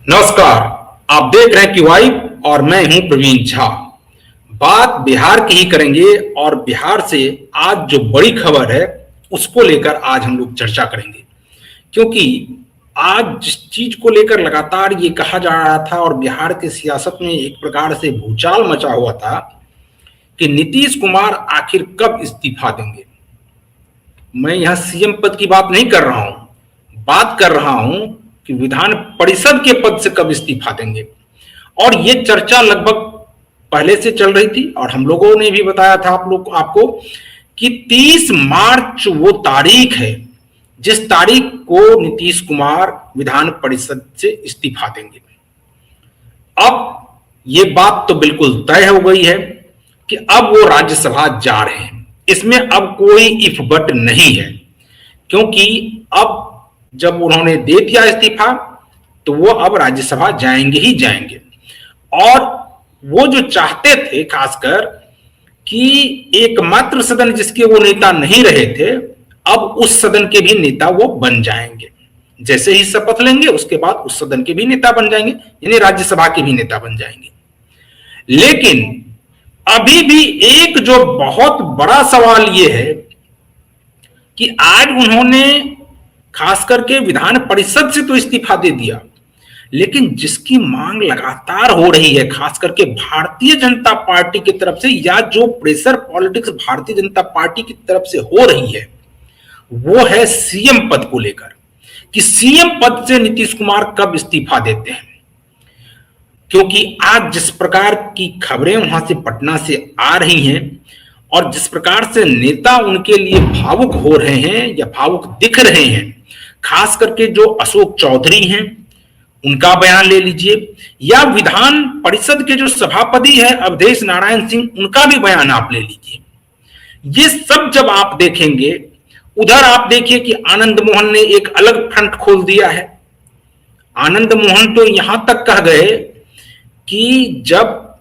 नमस्कार। आप देख रहे हैं क्यूआई और मैं हूं प्रवीण झा। बात बिहार की ही करेंगे और बिहार से आज जो बड़ी खबर है उसको लेकर आज हम लोग चर्चा करेंगे, क्योंकि आज जिस चीज को लेकर लगातार ये कहा जा रहा था और बिहार की सियासत में एक प्रकार से भूचाल मचा हुआ था कि नीतीश कुमार आखिर कब इस्तीफा देंगे। मैं यहां सीएम पद की बात नहीं कर रहा हूं, बात कर रहा हूं कि विधान परिषद के पद से कब इस्तीफा देंगे। और ये चर्चा लगभग पहले से चल रही थी और हम लोगों ने भी बताया था आपको कि 30 मार्च वो तारीख है जिस तारीख को नीतीश कुमार विधान परिषद से इस्तीफा देंगे। अब ये बात तो बिल्कुल तय हो गई है कि अब वो राज्यसभा जा रहे हैं। इसमें अब कोई इफ बट नहीं है, क्योंकि अब जब उन्होंने दे दिया इस्तीफा तो वो अब राज्यसभा जाएंगे ही जाएंगे। और वो जो चाहते थे खासकर कि एकमात्र सदन जिसके वो नेता नहीं रहे थे, अब उस सदन के भी नेता वो बन जाएंगे। जैसे ही शपथ लेंगे उसके बाद उस सदन के भी नेता बन जाएंगे, यानी राज्यसभा के भी नेता बन जाएंगे। लेकिन अभी भी एक जो बहुत बड़ा सवाल ये है कि आज उन्होंने खास करके विधान परिषद से तो इस्तीफा दे दिया, लेकिन जिसकी मांग लगातार हो रही है खास करके भारतीय जनता पार्टी की तरफ से, या जो pressure politics Bharatiya Janata party की तरफ से हो रही है, वो है सीएम पद को लेकर कि सीएम पद से नीतीश कुमार कब इस्तीफा देते हैं। क्योंकि आज जिस प्रकार की खबरें वहां से पटना से आ रही हैं और जिस प्रकार से नेता उनके लिए भावुक हो रहे हैं या भावुक दिख रहे हैं, खास करके जो अशोक चौधरी हैं उनका बयान ले लीजिए, या विधान परिषद के जो सभापति है अवधेश नारायण सिंह, उनका भी बयान आप ले लीजिए। ये सब जब आप देखेंगे, उधर आप देखिए कि आनंद मोहन ने एक अलग फ्रंट खोल दिया है। आनंद मोहन तो यहां तक कह गए कि जब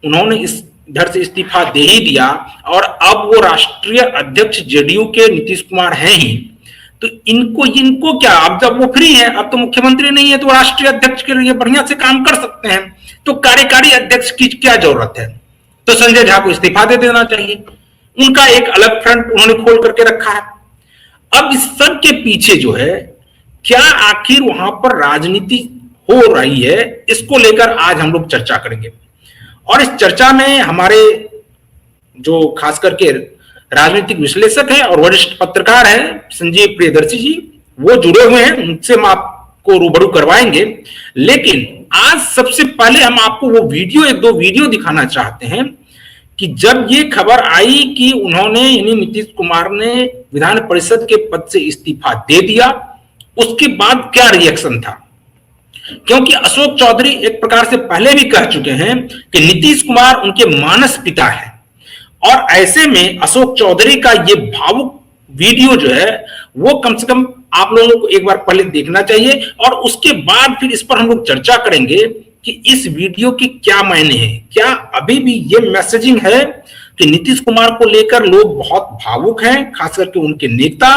उन्होंने इधर से इस्तीफा दे ही दिया और अब वो राष्ट्रीय अध्यक्ष जेडीयू के नीतीश कुमार हैं ही, तो इनको क्या, अब जब वो फ्री हैं, अब तो मुख्यमंत्री नहीं है, तो राष्ट्रीय अध्यक्ष के लिए बढ़िया से काम कर सकते हैं, तो कार्यकारी अध्यक्ष की क्या जरूरत है। तो संजय झा को इस्तीफा दे देना चाहिए। उनका एक अलग फ्रंट उन्होंने खोल करके रखा है। अब इस सब के पीछे जो है, क्या आखिर वहां पर राजनीति हो रही है, इसको लेकर आज हम लोग चर्चा करेंगे। और इस चर्चा में हमारे जो खास करके राजनीतिक विश्लेषक हैं और वरिष्ठ पत्रकार हैं संजीव प्रियदर्शी जी, वो जुड़े हुए हैं, उनसे हम आपको रूबरू करवाएंगे। लेकिन आज सबसे पहले हम आपको वो एक दो वीडियो दिखाना चाहते हैं कि जब ये खबर आई कि उन्होंने यानी नीतीश कुमार ने विधान परिषद के पद से इस्तीफा दे दिया, उसके बाद क्या रिएक्शन था। क्योंकि अशोक चौधरी एक प्रकार से पहले भी कह चुके हैं कि नीतीश कुमार उनके मानस पिता है, और ऐसे में अशोक चौधरी का ये भावुक वीडियो जो है वो कम से कम आप लोगों को एक बार पहले देखना चाहिए, और उसके बाद फिर इस पर हम लोग चर्चा करेंगे कि इस वीडियो के क्या मायने हैं। क्या अभी भी ये मैसेजिंग है कि नीतीश कुमार को लेकर लोग बहुत भावुक हैं, खास करके उनके नेता,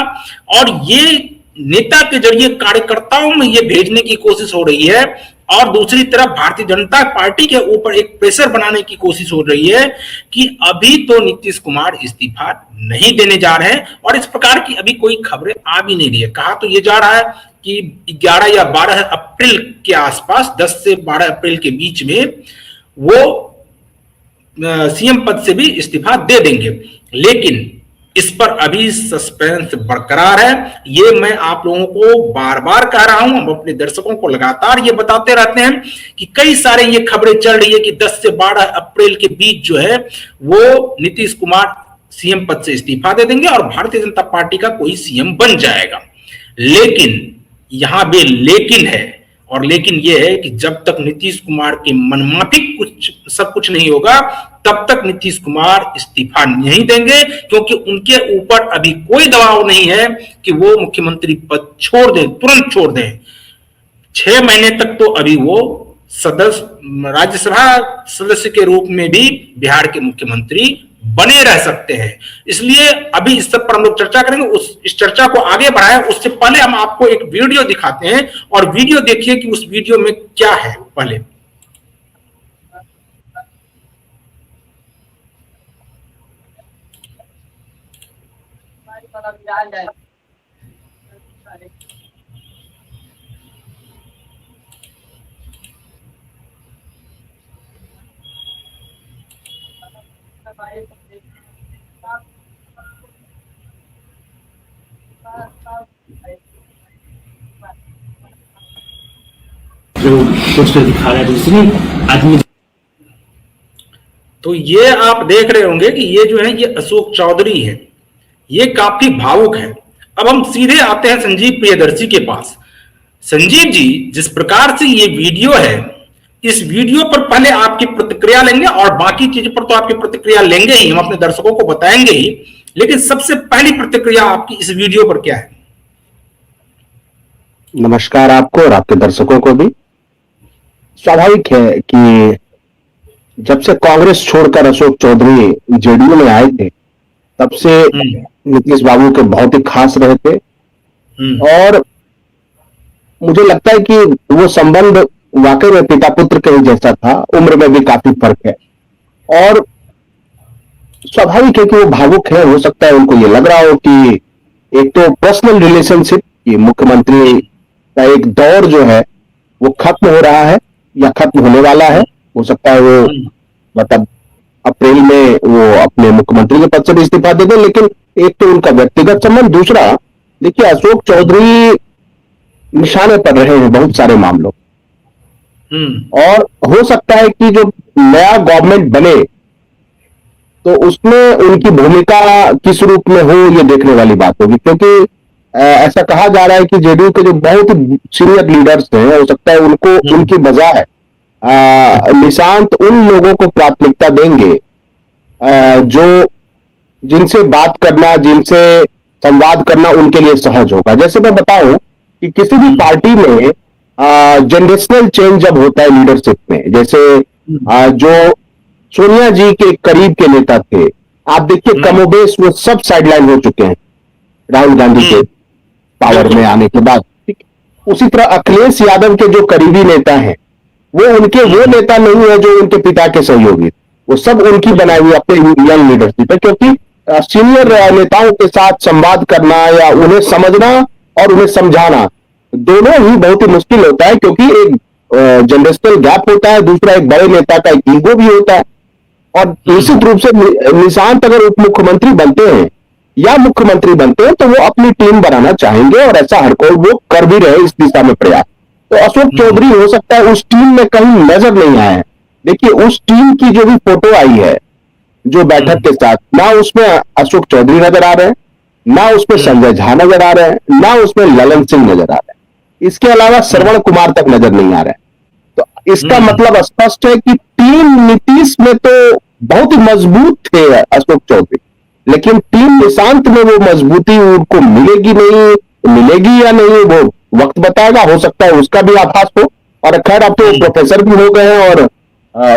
और ये नेता के जरिए कार्यकर्ताओं में ये भेजने की कोशिश हो रही है, और दूसरी तरफ भारतीय जनता पार्टी के ऊपर एक प्रेशर बनाने की कोशिश हो रही है कि अभी तो नीतीश कुमार इस्तीफा नहीं देने जा रहे हैं। और इस प्रकार की अभी कोई खबरें आ भी नहीं रही है। कहा तो ये जा रहा है कि 11 या 12 अप्रैल के आसपास, 10 से 12 अप्रैल के बीच में वो सीएम पद से भी इस्तीफा दे देंगे, लेकिन इस पर अभी सस्पेंस बरकरार है। ये मैं आप लोगों को बार बार कह रहा हूं, हम अपने दर्शकों को लगातार ये बताते रहते हैं कि कई सारे ये खबरें चल रही है कि 10 से 12 अप्रैल के बीच जो है वो नीतीश कुमार सीएम पद से इस्तीफा दे देंगे और भारतीय जनता पार्टी का कोई सीएम बन जाएगा। लेकिन यहां भी लेकिन है, और लेकिन यह है कि जब तक नीतीश कुमार के मनमाफिक सब कुछ नहीं होगा, तब तक नीतीश कुमार इस्तीफा नहीं देंगे, क्योंकि उनके ऊपर अभी कोई दबाव नहीं है कि वो मुख्यमंत्री पद छोड़ दें, तुरंत छोड़ दें। 6 महीने तक तो अभी वो राज्यसभा सदस्य के रूप में भी बिहार के मुख्यमंत्री बने रह सकते हैं। इसलिए अभी इस सब पर हम लोग चर्चा करेंगे। इस चर्चा को आगे बढ़ाएं उससे पहले हम आपको एक वीडियो दिखाते हैं और वीडियो देखिए कि उस वीडियो में क्या है। पहले जो पोस्टर दिखा रहा है दूसरी आदमी। तो ये आप देख रहे होंगे कि ये जो है ये अशोक चौधरी है, ये काफी भावुक है। अब हम सीधे आते हैं संजीव प्रियदर्शी के पास। संजीव जी, जिस प्रकार से ये वीडियो है, इस वीडियो पर पहले आपकी प्रतिक्रिया लेंगे और बाकी चीज पर तो आपकी प्रतिक्रिया लेंगे ही, हम अपने दर्शकों को बताएंगे ही, लेकिन सबसे पहली प्रतिक्रिया आपकी इस वीडियो पर क्या है? नमस्कार आपको और आपके दर्शकों को भी। स्वाभाविक है कि जब से कांग्रेस छोड़कर अशोक चौधरी जेडीयू में आए थे, तब से नीतीश बाबू के बहुत ही खास रहे थे और मुझे लगता है कि वो संबंध वाकई में पिता पुत्र के ही जैसा था। उम्र में भी काफी फर्क है और स्वाभाविक है कि वो भावुक है। हो सकता है उनको ये लग रहा हो कि एक तो पर्सनल रिलेशनशिप, ये मुख्यमंत्री का एक दौर जो है वो खत्म हो रहा है या खत्म होने वाला है। हो सकता है वो मतलब अप्रैल में वो अपने मुख्यमंत्री के पद से भी इस्तीफा दे दे, लेकिन एक तो उनका व्यक्तिगत संबंध, दूसरा देखिए अशोक चौधरी निशाने पर रहे हैं बहुत सारे मामलों और हो सकता है कि जो नया गवर्नमेंट बने तो उसमें उनकी भूमिका किस रूप में हो ये देखने वाली बात होगी, क्योंकि ऐसा कहा जा रहा है कि जेडीयू के जो बहुत ही सीनियर लीडर्स हैं, हो सकता है उनको उनकी बजाय निशांत उन लोगों को प्राथमिकता देंगे जो जिनसे बात करना, जिनसे संवाद करना उनके लिए सहज होगा। जैसे मैं बताऊं कि किसी भी पार्टी में जनरेशनल चेंज जब होता है लीडरशिप में, जैसे जो सोनिया जी के करीब के नेता थे, आप देखिए कमोबेश वो सब साइडलाइन हो चुके हैं राहुल गांधी के पावर में आने के बाद। उसी तरह अखिलेश यादव के जो करीबी नेता हैं वो उनके वो नेता नहीं है जो उनके पिता के सहयोगी, वो सब उनकी बनाई हुई अपने यंग लीडरशिप है। क्योंकि सीनियर नेताओं के साथ संवाद करना या उन्हें समझना और उन्हें समझाना दोनों ही बहुत ही मुश्किल होता है, क्योंकि एक जनरेशनल गैप होता है, दूसरा एक बड़े नेता का एक ईगो भी होता है। और निश्चित रूप से निशांत अगर उप मुख्यमंत्री बनते हैं या मुख्यमंत्री बनते हैं तो वो अपनी टीम बनाना चाहेंगे और ऐसा हर कोई वो कर भी रहे इस दिशा में प्रयास। तो अशोक चौधरी हो सकता है उस टीम में कहीं नजर नहीं आए। देखिए उस टीम की जो भी फोटो आई है जो बैठक के साथ, ना उसमें अशोक चौधरी नजर आ रहे हैं, ना उसमें संजय झा नजर आ रहे हैं, ना उसमें ललन सिंह नजर आ रहे हैं, इसके अलावा श्रवण कुमार तक नजर नहीं आ रहे हैं। तो इसका मतलब स्पष्ट है कि टीम नीतीश में तो बहुत ही मजबूत थे अशोक चौधरी, लेकिन टीम निशांत में वो मजबूती उनको मिलेगी नहीं, मिलेगी या नहीं वो वक्त बताएगा। हो सकता है उसका भी आभास हो। और खैर अब तो प्रोफेसर भी हो गए हैं और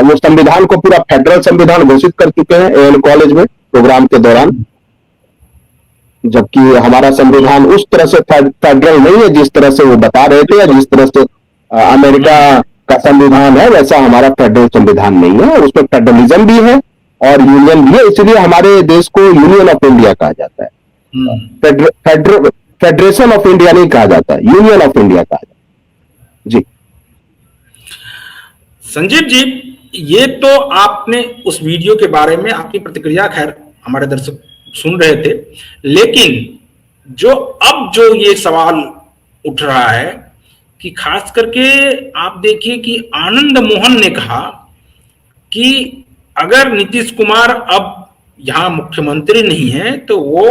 वो संविधान को पूरा फेडरल संविधान घोषित कर चुके हैं एएन कॉलेज में प्रोग्राम के दौरान, जबकि हमारा संविधान उस तरह से फेडरल नहीं है जिस तरह से वो बता रहे थे, या जिस तरह से अमेरिका का संविधान है वैसा हमारा फेडरल संविधान नहीं है। उसमें फेडरलिज्म भी है और यूनियन भी है, इसलिए हमारे देश को यूनियन ऑफ इंडिया कहा जाता है। फेडरेशन ऑफ इंडिया नहीं कहा जाता, यूनियन ऑफ इंडिया कहा जाता है। जी संजीव जी, ये तो आपने उस वीडियो के बारे में आपकी प्रतिक्रिया खैर हमारे दर्शक सुन रहे थे, लेकिन जो ये सवाल उठ रहा है कि खास करके आप देखिए कि आनंद मोहन ने कहा कि अगर नीतीश कुमार अब यहां मुख्यमंत्री नहीं है तो वो